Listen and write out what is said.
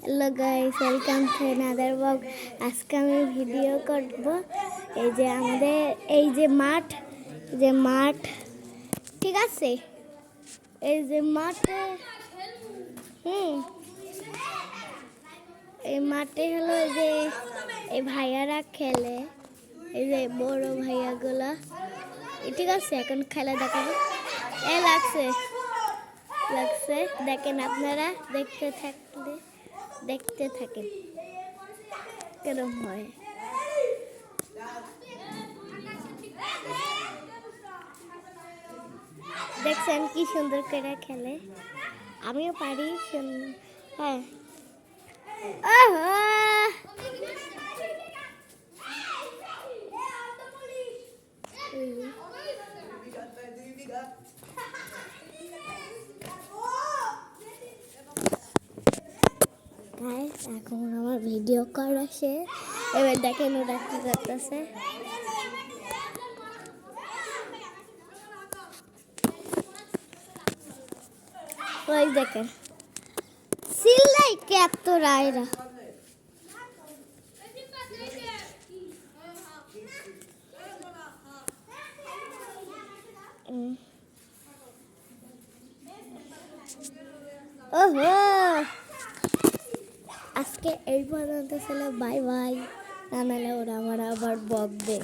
Hello guys, welcome to another blog. আজকে আমি video করব এই যে আমাদের এই যে মাঠ ঠিক আছে, এই যে মাঠে এই মাঠে হলো যে এই ভাইয়ারা খেলে, এই যে বড় ভাইয়াগুলা, ঠিক আছে। এখন খেলা দেখাবো। লাগছে দেখেন, আপনারা দেখতে থাকেন কেরম হয়। দেখছেন কি সুন্দর করে খেলে, আমিও পারি। হ্যাঁ, এখন আমার ভিডিও করা শেষ। এবার দেখেন ওরা কি করতেছে। ওই দেখেন সিল্লাই ক্যাপ তো রায়রা ওহো। আজকে এই পর্যন্ত ছিল, বাই বাই। না নাহলে ওরা আমার আবার বকবে।